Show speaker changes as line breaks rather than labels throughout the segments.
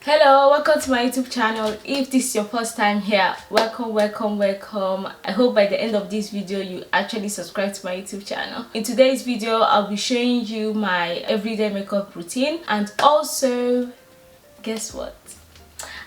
Hello, welcome to my YouTube channel. If this is your first time here, welcome. I hope by the end of this video you actually subscribe to my YouTube channel. In today's video, I'll be showing you my everyday makeup routine, and also guess what?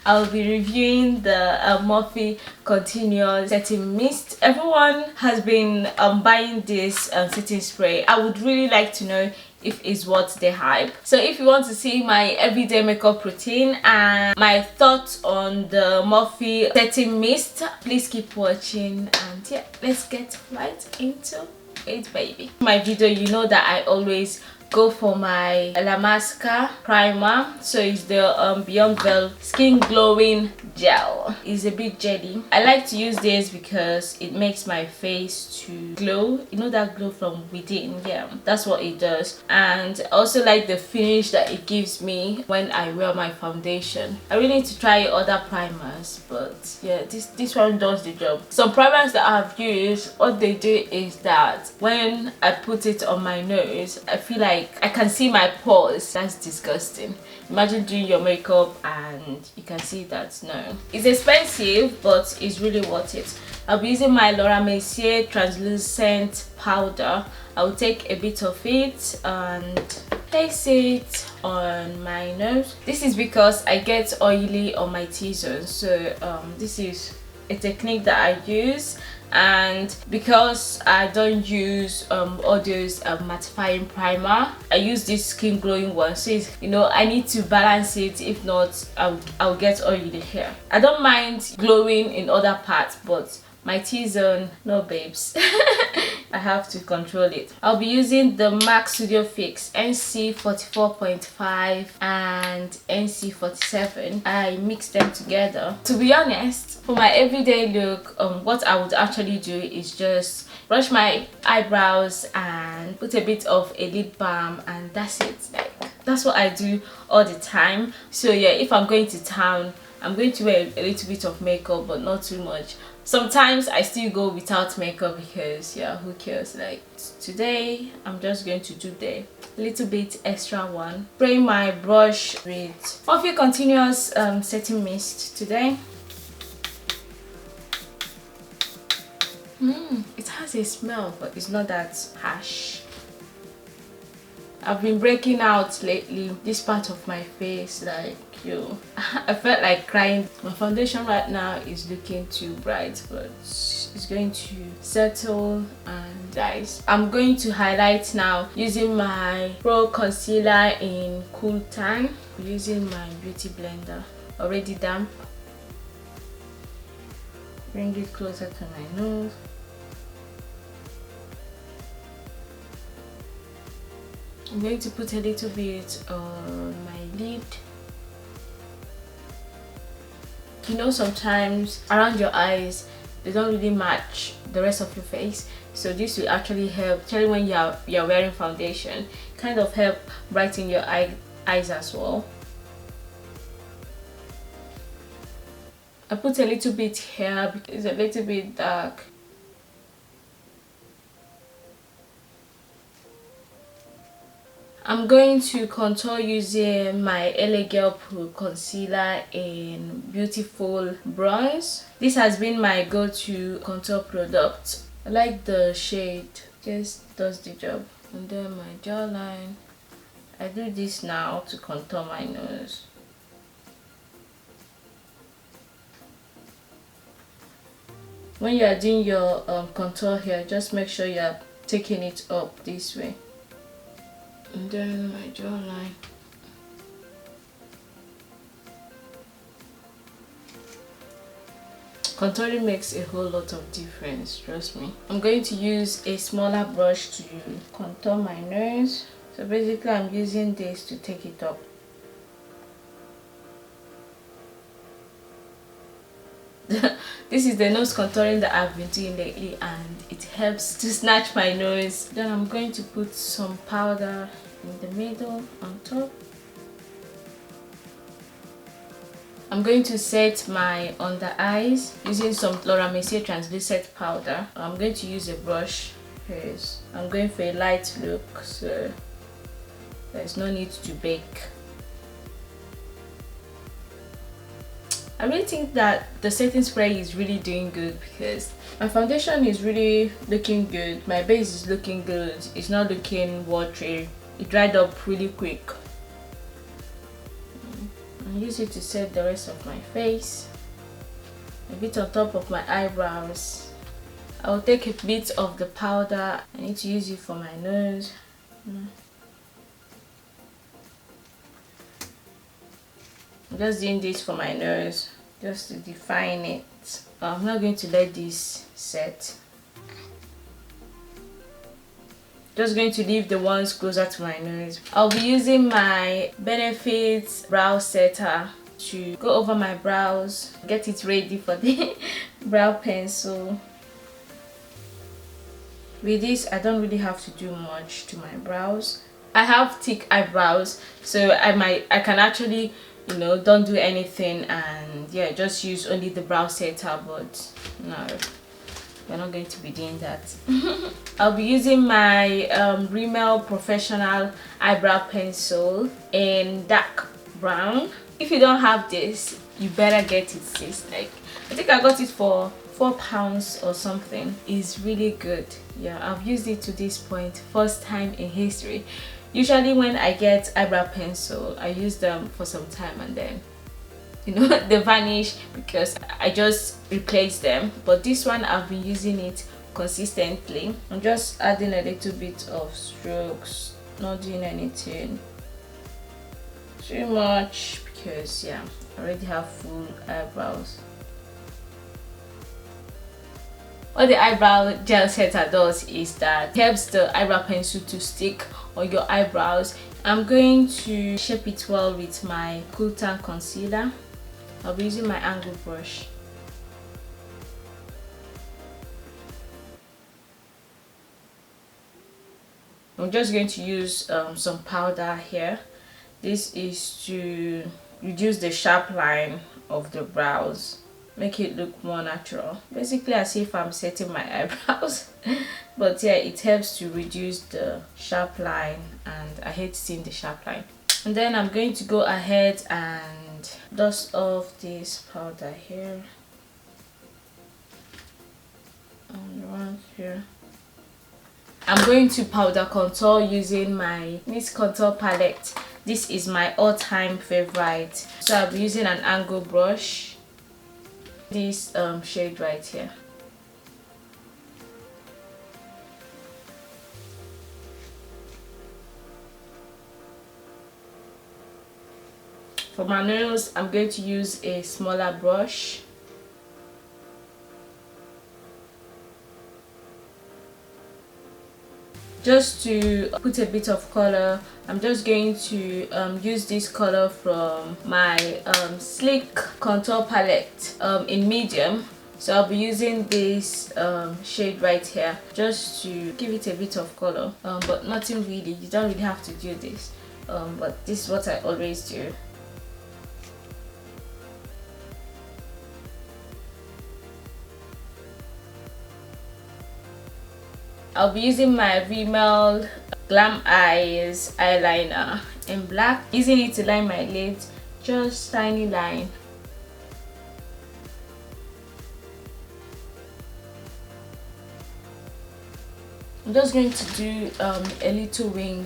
I'll be reviewing the Morphe Continuous Setting Mist. Everyone has been buying this setting spray. I would really like to know if it's worth the hype. So if you want to see my everyday makeup routine and my thoughts on the Morphe Setting Mist, please keep watching, and yeah, let's get right into it, baby. My video, you know that I always go for my Illamasqua primer. So it's the Beyond Veil Skin Glowing Gel. It's a bit jelly. I like to use this because it makes my face to glow. You know that glow from within? Yeah, that's what it does. And I also like the finish that it gives me when I wear my foundation. I really need to try other primers, but yeah, this one does the job. Some primers that I've used, what they do is that when I put it on my nose, I feel like I can see my pores. That's disgusting. Imagine doing your makeup and you can see that. No, it's expensive, but it's really worth it. I'll be using my Mercier Translucent powder. I'll take a bit of it and place it on my nose. This is because I get oily on my T-zone, so this is a technique that I use. And because I don't use all those mattifying primer, I use this skin glowing one. So it's, you know, I need to balance it. If not, I'll get oily hair. I don't mind glowing in other parts, but my T-zone, no babes. I have to control it. I'll be using the MAC Studio Fix NC44.5 and NC47. I mix them together. To be honest, for my everyday look, what I would actually do is just brush my eyebrows and put a bit of a lip balm, and that's it. Like, that's what I do all the time. So yeah, if I'm going to town, I'm going to wear a little bit of makeup, but not too much. Sometimes I still go without makeup because yeah, who cares? Like today, I'm just going to do the little bit extra one. Spray my brush with Morphe Continuous Setting Mist today. It has a smell, but it's not that harsh. I've been breaking out lately. This part of my face, like, yo, I felt like crying. My foundation right now is looking too bright, but it's going to settle. And guys, I'm going to highlight now using my Pro Concealer in Cool Tan. I'm using my beauty blender, already damp. Bring it closer to my nose. I'm going to put a little bit on my lid. You know, sometimes around your eyes they don't really match the rest of your face, so this will actually help, especially when you're wearing foundation, kind of help brighten your eyes as well. I put a little bit here because it's a little bit dark. I'm going to contour using my LA Girl Pro Concealer in Beautiful Bronze. This has been my go-to contour product. I like the shade, just does the job. And then my jawline. I do this now to contour my nose. When you are doing your contour here, just make sure you are taking it up this way. And then my jawline. Contouring makes a whole lot of difference, trust me. I'm going to use a smaller brush to contour my nose. So basically I'm using this to take it up. This is the nose contouring that I've been doing lately, and it helps to snatch my nose. Then I'm going to put some powder in the middle on top. I'm going to set my under eyes using some Mercier Translucent powder. I'm going to use a brush because I'm going for a light look, so there's no need to bake. I really think that the setting spray is really doing good because my foundation is really looking good, my base is looking good, it's not looking watery, it dried up really quick. I'll use it to set the rest of my face, a bit on top of my eyebrows. I'll take a bit of the powder. I need to use it for my nose. I'm just doing this for my nose, just to define it. I'm not going to let this set. Just going to leave the ones closer to my nose. I'll be using my Benefit brow setter to go over my brows, get it ready for the brow pencil. With this, I don't really have to do much to my brows. I have thick eyebrows, so I can actually, you know, don't do anything and yeah, just use only the brow setter, but no, we're not going to be doing that. I'll be using my Rimmel professional eyebrow pencil in dark brown. If you don't have this, you better get it, sis. Like, I think I got it for £4 or something. It's really good. Yeah, I've used it to this point, first time in history. Usually when I get eyebrow pencil, I use them for some time and then, you know, they vanish because I just replace them. But this one, I've been using it consistently. I'm just adding a little bit of strokes, not doing anything too much because yeah, I already have full eyebrows. What the eyebrow gel setter does is that it helps the eyebrow pencil to stick on your eyebrows. I'm going to shape it well with my Cool Tan concealer. I'll be using my angle brush. I'm just going to use some powder here. This is to reduce the sharp line of the brows, make it look more natural, basically as if I'm setting my eyebrows. But yeah, it helps to reduce the sharp line, and I hate seeing the sharp line. And then I'm going to go ahead and dust off this powder here and around here. I'm going to powder contour using my NYX contour palette. This is my all-time favorite, so I'll be using an angle brush, this shade right here. For my nails, I'm going to use a smaller brush. Just to put a bit of color, I'm just going to use this color from my Sleek contour palette in medium. So I'll be using this shade right here just to give it a bit of color, but nothing really, you don't really have to do this, but this is what I always do. I'll be using my Rimmel Glam Eyes eyeliner in black, using it to line my lids, just tiny line. I'm just going to do a little wing.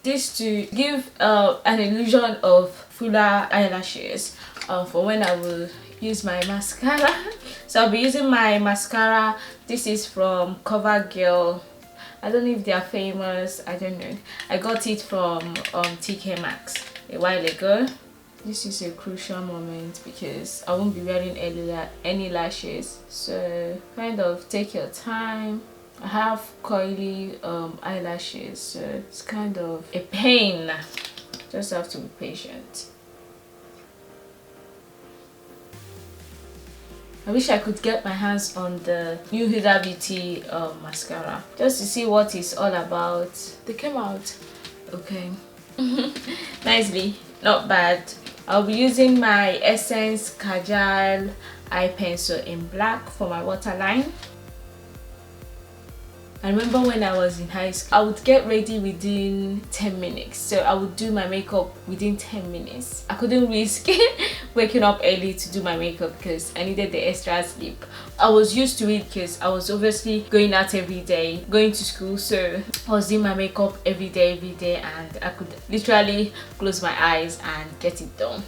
This to give an illusion of fuller eyelashes for when I will use my mascara. So I'll be using my mascara. This is from CoverGirl. I don't know if they are famous, I don't know. I got it from TK Maxx a while ago. This is a crucial moment because I won't be wearing any lashes, so kind of take your time. I have coily eyelashes, so it's kind of a pain. Just have to be patient. I wish I could get my hands on the new Huda Beauty mascara just to see what it's all about. They came out okay. Nicely, not bad. I'll be using my Essence Kajal eye pencil in black for my waterline. I remember when I was in high school, I would get ready within 10 minutes. So I would do my makeup within 10 minutes. I couldn't risk waking up early to do my makeup because I needed the extra sleep. I was used to it because I was obviously going out every day, going to school. So I was doing my makeup every day, and I could literally close my eyes and get it done.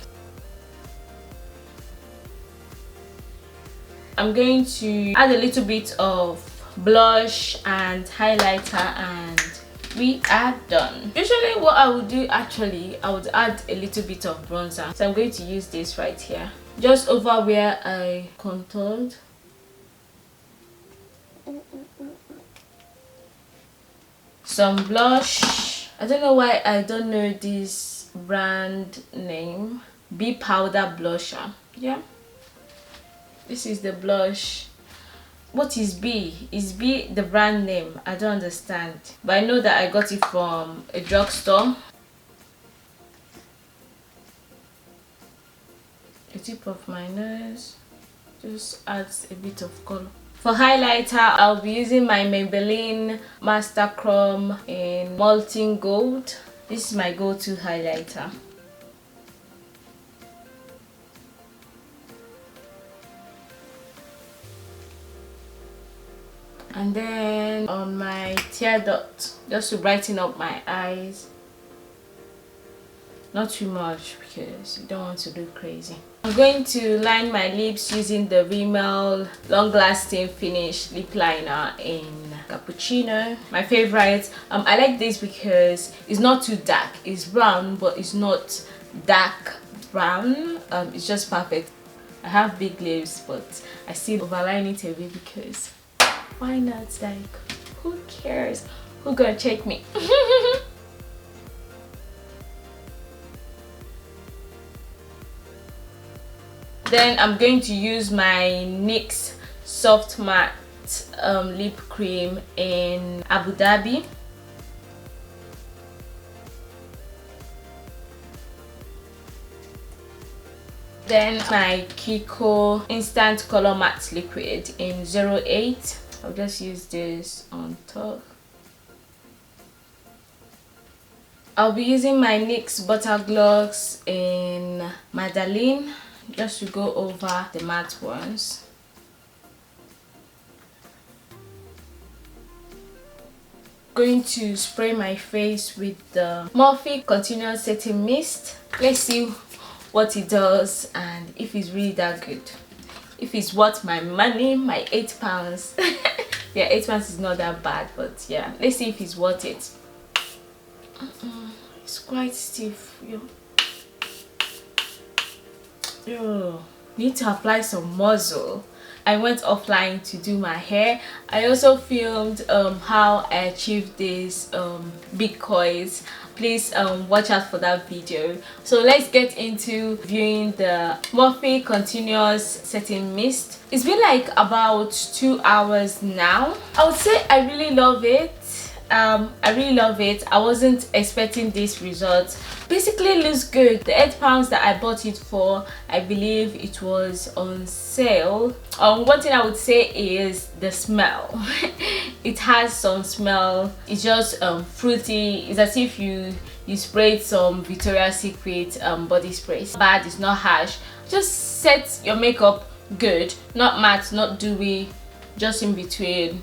I'm going to add a little bit of blush and highlighter and we are done. Usually what I would do, actually I would add a little bit of bronzer, so I'm going to use this right here just over where I contoured. Some blush. I don't know why I don't know this brand name. B powder blusher. Yeah, this is the blush. What is B? Is B the brand name? I don't understand, but I know that I got it from a drugstore. The tip of my nose just adds a bit of color. For highlighter, I'll be using my Maybelline Master Chrome in Molten Gold. This is my go-to highlighter. And then on my tear dot, just to brighten up my eyes. Not too much because you don't want to look crazy. I'm going to line my lips using the Rimmel long lasting finish lip liner in Cappuccino, my favorite. I like this because it's not too dark. It's brown, but it's not dark brown. It's just perfect. I have big lips, but I still overline it a bit because why not? Like, who cares? Who gonna check me? Then I'm going to use my NYX Soft Matte lip cream in Abu Dhabi. Then my Kiko Instant Color Matte Liquid in 08. I'll just use this on top. I'll be using my NYX Butter Gloss in Madeleine just to go over the matte ones. Going to spray my face with the Morphe Continuous Setting Mist. Let's see what it does and if it's really that good. If it's worth my money, my £8. Yeah, £8 is not that bad, but yeah, let's see if it's worth it. It's quite stiff. Yo, need to apply some muzzle. I went offline to do my hair. I also filmed how I achieved this big coils. Please watch out for that video. So let's get into viewing the Morphe Continuous Setting Mist. It's been like about 2 hours now. I would say I really love it. I really love it. I wasn't expecting this result. Basically looks good. The £8 that I bought it for, I believe it was on sale. One thing I would say is the smell. It has some smell. It's just fruity. It's as if you sprayed some Victoria's Secret body spray. Bad, it's not harsh. Just set your makeup good, not matte, not dewy, just in between.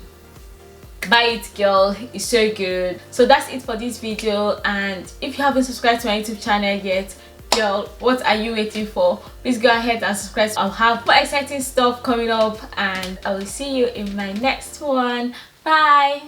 Buy it, girl. It's so good. So that's it for this video, and if you haven't subscribed to my YouTube channel yet, girl, what are you waiting for? Please go ahead and subscribe. I'll have more exciting stuff coming up, and I will see you in my next one. Bye.